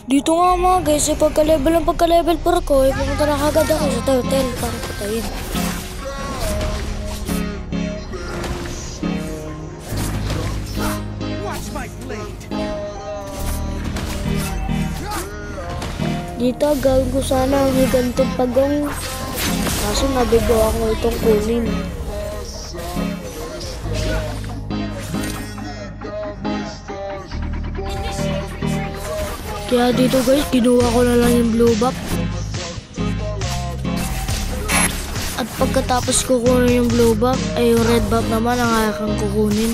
Dito nga mga guys, pagka-level 4 ko, pumunta na kagad ako sa turtle para patayin. Dito gawin ko sana ang higantong pagong, kaso nabigo ako itong kunin. Kaya dito guys, kinuha ko na lang yung blue buff. At pagkatapos kukunin yung blue buff, ay yung red buff naman ang aking kukunin.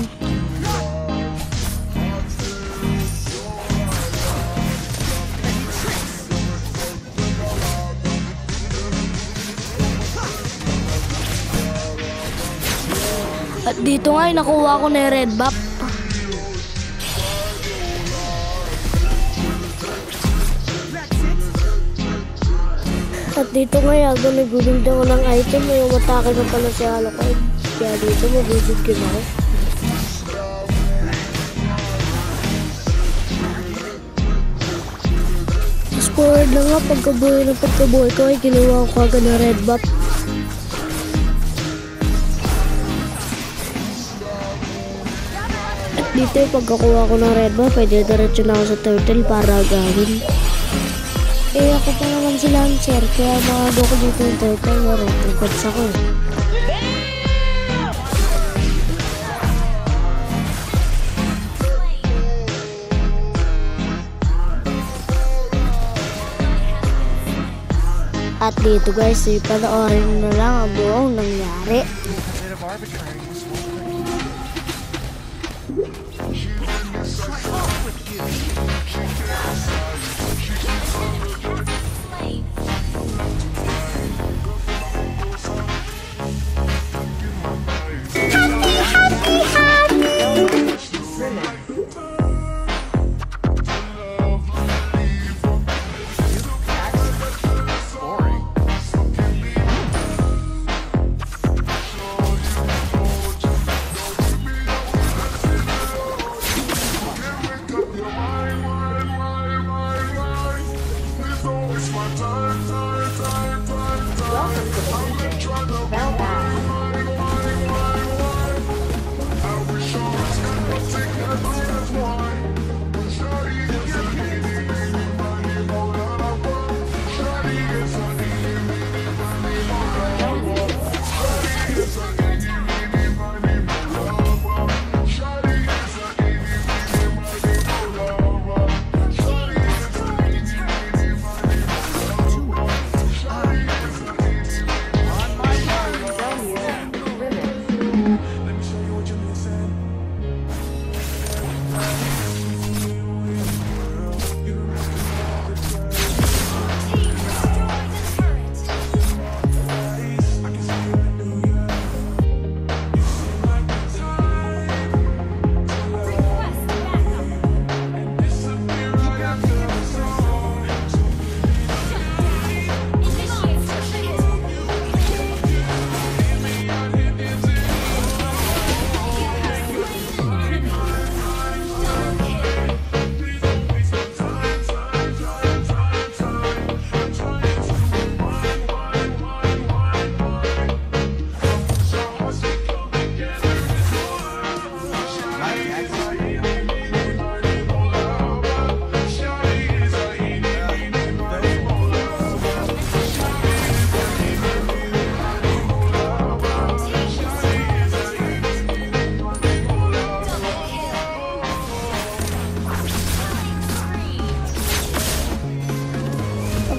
At dito nga ay nakuha ko na yung red buff. At dito nga nagbubuild ako ng item, may umatake na pala si Alucard. Kaya dito mabibigyan ako. Fast forward na nga, pagkabuhay ko ay kinuha ko agad ng red buff. At dito pagkakuha ko ng red buff, pwede diretso na ako sa turtle para gawin. Eh ako pa naman si Lancer, kaya maaga ko dito yung turtle na rin, tungkots ako. At dito guys, panoorin na lang ang buong nangyari.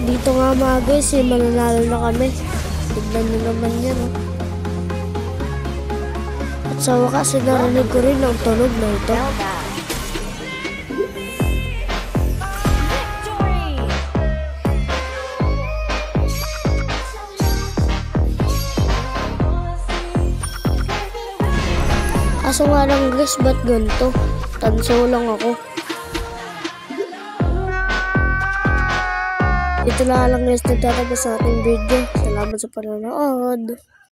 Dito nga mga guys, mananalo na kami. Tignan nyo naman yan. At sa wakas, narinig ko rin ang tunog na ito. Kaso nga lang guys, ba't ganito? Tanso lang ako. Ito na lang guys, nagtatapos sa ating video. Salamat sa panonood.